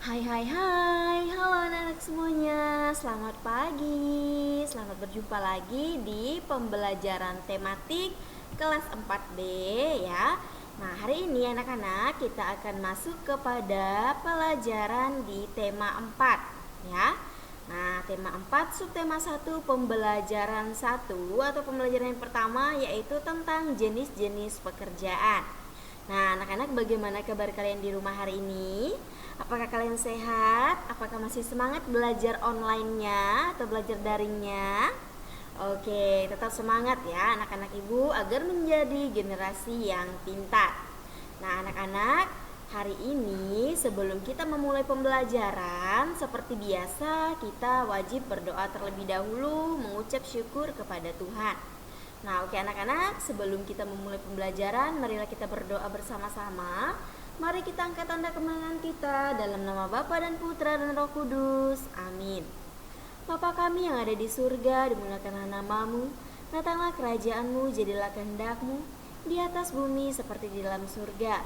Hai hai hai, halo anak-anak semuanya. Selamat pagi. Selamat berjumpa lagi di pembelajaran tematik kelas 4D ya. Nah, hari ini anak-anak kita akan masuk kepada pelajaran di tema 4 ya. Nah, tema 4 subtema 1 pembelajaran 1 atau pembelajaran yang pertama yaitu tentang jenis-jenis pekerjaan. Nah, anak-anak bagaimana kabar kalian di rumah hari ini? Apakah kalian sehat? Apakah masih semangat belajar online-nya atau belajar daringnya? Oke, tetap semangat ya anak-anak ibu agar menjadi generasi yang pintar. Nah, anak-anak, hari ini sebelum kita memulai pembelajaran, seperti biasa kita wajib berdoa terlebih dahulu mengucap syukur kepada Tuhan. Nah, oke anak-anak, sebelum kita memulai pembelajaran, marilah kita berdoa bersama-sama. Mari kita angkat tanda kemenangan kita dalam nama Bapa dan Putra dan Roh Kudus. Amin. Bapa kami yang ada di surga, dimuliakanlah namamu. Datanglah kerajaanmu, jadilah kehendakmu di atas bumi seperti di dalam surga.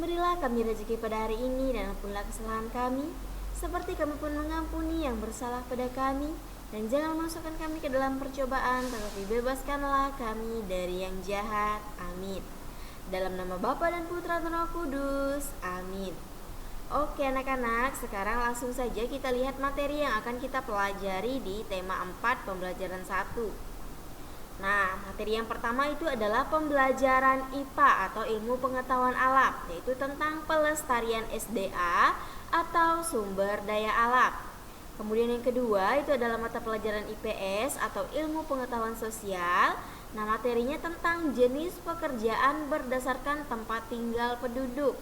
Berilah kami rezeki pada hari ini dan ampunilah kesalahan kami, seperti kami pun mengampuni yang bersalah pada kami. Dan jangan masukkan kami ke dalam percobaan, tetapi bebaskanlah kami dari yang jahat. Amin. Dalam nama Bapa dan Putra dan Roh Kudus. Amin. Oke anak-anak, sekarang langsung saja kita lihat materi yang akan kita pelajari di tema 4 pembelajaran 1. Nah, materi yang pertama itu adalah pembelajaran IPA atau ilmu pengetahuan alam, yaitu tentang pelestarian SDA atau sumber daya alam. Kemudian yang kedua itu adalah mata pelajaran IPS atau ilmu pengetahuan sosial. Nah, materinya tentang jenis pekerjaan berdasarkan tempat tinggal penduduk.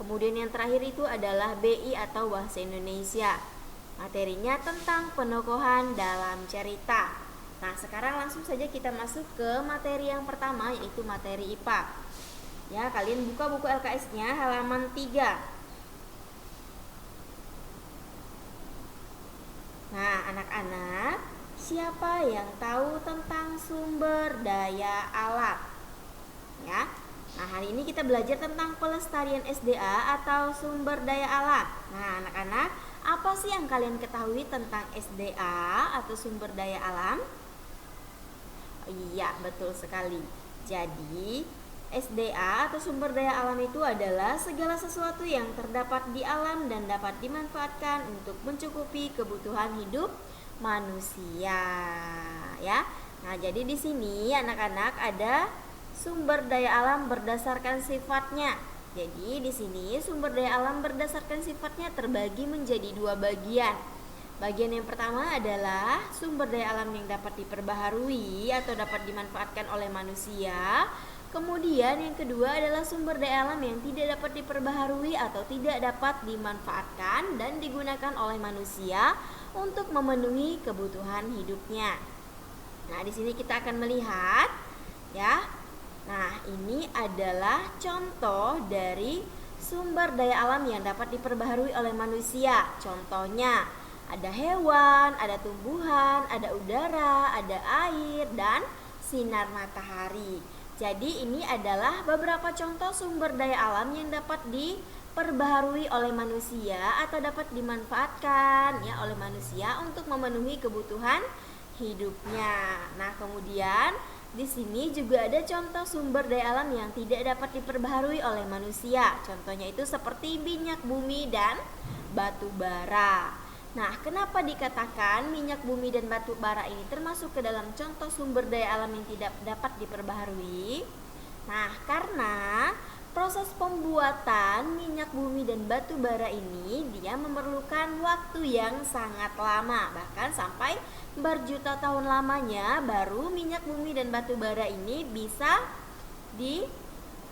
Kemudian yang terakhir itu adalah BI atau bahasa Indonesia. Materinya tentang penokohan dalam cerita. Nah, sekarang langsung saja kita masuk ke materi yang pertama, yaitu materi IPA. Ya, kalian buka buku LKS-nya halaman 3. Nah, anak-anak, siapa yang tahu tentang sumber daya alam? Ya. Nah, hari ini kita belajar tentang pelestarian SDA atau sumber daya alam. Nah, anak-anak, apa sih yang kalian ketahui tentang SDA atau sumber daya alam? Iya, betul sekali. Jadi, SDA atau sumber daya alam itu adalah segala sesuatu yang terdapat di alam dan dapat dimanfaatkan untuk mencukupi kebutuhan hidup manusia, ya. Nah, jadi di sini anak-anak ada sumber daya alam berdasarkan sifatnya. Jadi di sini sumber daya alam berdasarkan sifatnya terbagi menjadi 2 bagian. Bagian yang pertama adalah sumber daya alam yang dapat diperbaharui atau dapat dimanfaatkan oleh manusia. Kemudian yang kedua adalah sumber daya alam yang tidak dapat diperbaharui atau tidak dapat dimanfaatkan dan digunakan oleh manusia untuk memenuhi kebutuhan hidupnya. Nah, di sini kita akan melihat ya. Nah, ini adalah contoh dari sumber daya alam yang dapat diperbaharui oleh manusia. Contohnya, ada hewan, ada tumbuhan, ada udara, ada air, dan sinar matahari. Jadi ini adalah beberapa contoh sumber daya alam yang dapat diperbaharui oleh manusia atau dapat dimanfaatkan ya oleh manusia untuk memenuhi kebutuhan hidupnya. Nah, kemudian di sini juga ada contoh sumber daya alam yang tidak dapat diperbaharui oleh manusia. Contohnya itu seperti minyak bumi dan batu bara. Nah, kenapa dikatakan minyak bumi dan batu bara ini termasuk ke dalam contoh sumber daya alam yang tidak dapat diperbaharui? Nah, karena proses pembuatan minyak bumi dan batu bara ini dia memerlukan waktu yang sangat lama, bahkan sampai berjuta tahun lamanya baru minyak bumi dan batu bara ini bisa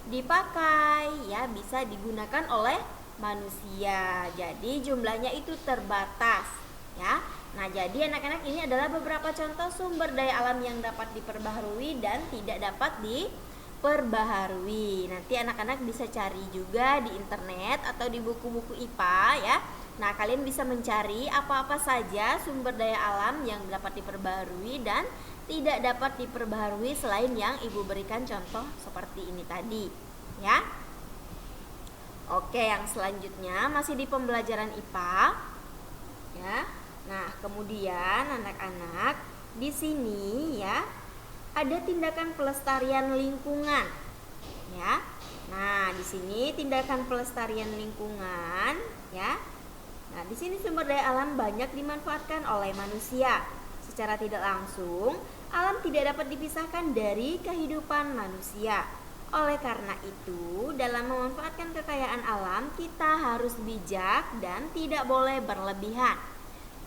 dipakai ya, bisa digunakan oleh manusia. Jadi jumlahnya itu terbatas ya. Nah, jadi anak-anak ini adalah beberapa contoh sumber daya alam yang dapat diperbaharui dan tidak dapat diperbaharui. Nanti anak-anak bisa cari juga di internet atau di buku-buku IPA ya. Nah, kalian bisa mencari apa-apa saja sumber daya alam yang dapat diperbaharui dan tidak dapat diperbaharui selain yang Ibu berikan contoh seperti ini tadi ya. Oke, yang selanjutnya masih di pembelajaran IPA, ya. Nah, kemudian anak-anak di sini ya ada tindakan pelestarian lingkungan, ya. Nah, di sini tindakan pelestarian lingkungan, ya. Nah, di sini sumber daya alam banyak dimanfaatkan oleh manusia. Secara tidak langsung, alam tidak dapat dipisahkan dari kehidupan manusia. Oleh karena itu, dalam memanfaatkan kekayaan alam, kita harus bijak dan tidak boleh berlebihan.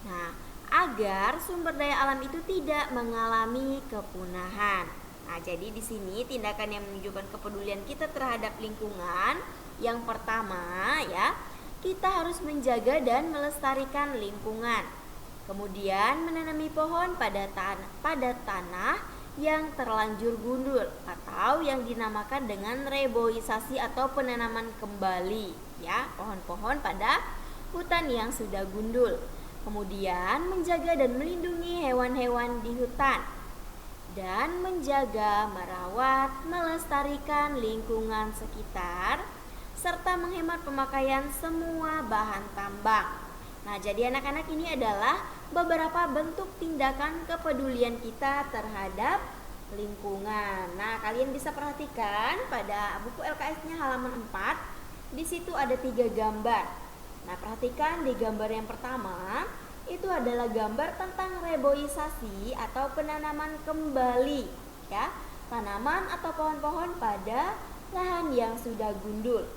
Nah, agar sumber daya alam itu tidak mengalami kepunahan. Nah, jadi di sini tindakan yang menunjukkan kepedulian kita terhadap lingkungan. Yang pertama, ya, kita harus menjaga dan melestarikan lingkungan. Kemudian menanami pohon pada tanah yang terlanjur gundul atau yang dinamakan dengan reboisasi atau penanaman kembali, ya, pohon-pohon pada hutan yang sudah gundul. Kemudian menjaga dan melindungi hewan-hewan di hutan dan menjaga, merawat, melestarikan lingkungan sekitar serta menghemat pemakaian semua bahan tambang. Nah, jadi anak-anak ini adalah beberapa bentuk tindakan kepedulian kita terhadap lingkungan. Nah, kalian bisa perhatikan pada buku LKS-nya halaman 4, di situ ada 3 gambar. Nah, perhatikan di gambar yang pertama, itu adalah gambar tentang reboisasi atau penanaman kembali, ya, tanaman atau pohon-pohon pada lahan yang sudah gundul.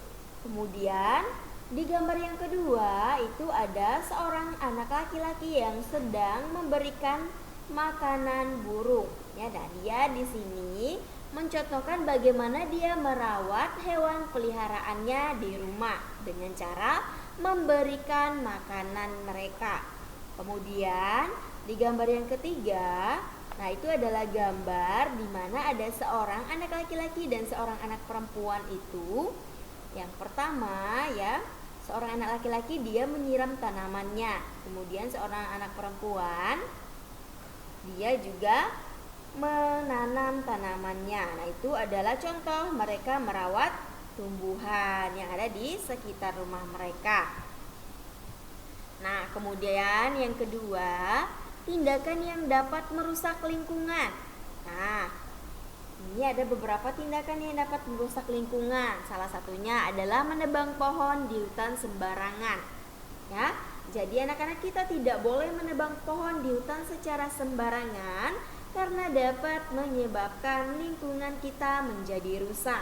Kemudian di gambar yang kedua itu ada seorang anak laki-laki yang sedang memberikan makanan burung, ya, dan dia di sini mencontohkan bagaimana dia merawat hewan peliharaannya di rumah dengan cara memberikan makanan mereka. Kemudian di gambar yang ketiga, nah itu adalah gambar di mana ada seorang anak laki-laki dan seorang anak perempuan itu. Yang pertama, ya, seorang anak laki-laki dia menyiram tanamannya. Kemudian seorang anak perempuan dia juga menanam tanamannya. Nah, itu adalah contoh mereka merawat tumbuhan yang ada di sekitar rumah mereka. Nah, kemudian yang kedua, tindakan yang dapat merusak lingkungan. Nah, ini ada beberapa tindakan yang dapat merusak lingkungan. Salah satunya adalah menebang pohon di hutan sembarangan. Ya, jadi anak-anak kita tidak boleh menebang pohon di hutan secara sembarangan karena dapat menyebabkan lingkungan kita menjadi rusak.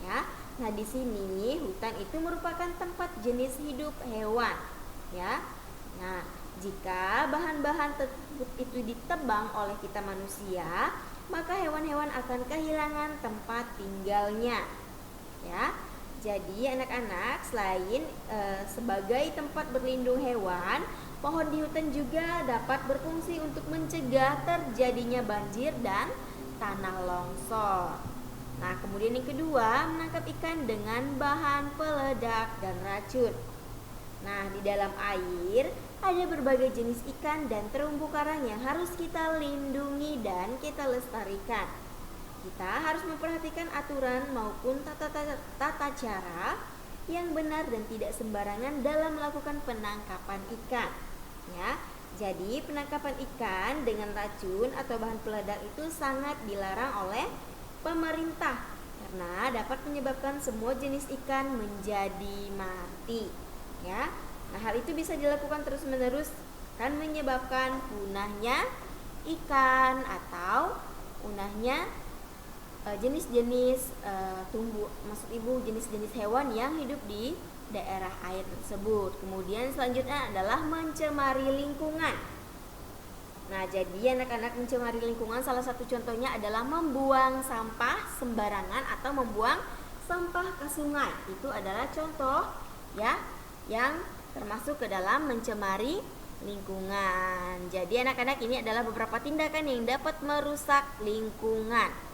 Ya, nah di sini hutan itu merupakan tempat jenis hidup hewan. Ya, nah jika bahan-bahan tersebut itu ditebang oleh kita manusia, maka hewan-hewan akan kehilangan tempat tinggalnya, ya. Jadi anak-anak selain sebagai tempat berlindung hewan, pohon di hutan juga dapat berfungsi untuk mencegah terjadinya banjir dan tanah longsor. Nah, kemudian yang kedua, menangkap ikan dengan bahan peledak dan racun. Nah, di dalam air ada berbagai jenis ikan dan terumbu karang yang harus kita lindungi dan kita lestarikan. Kita harus memperhatikan aturan maupun tata cara yang benar dan tidak sembarangan dalam melakukan penangkapan ikan. Ya, jadi penangkapan ikan dengan racun atau bahan peledak itu sangat dilarang oleh pemerintah karena dapat menyebabkan semua jenis ikan menjadi mati. Ya, nah hal itu bisa dilakukan terus-menerus kan menyebabkan punahnya ikan atau punahnya jenis-jenis jenis-jenis hewan yang hidup di daerah air tersebut. Kemudian selanjutnya adalah mencemari lingkungan. Nah, jadi anak-anak mencemari lingkungan salah satu contohnya adalah membuang sampah sembarangan atau membuang sampah ke sungai. Itu adalah contoh ya yang termasuk ke dalam mencemari lingkungan. Jadi anak-anak ini adalah beberapa tindakan yang dapat merusak lingkungan.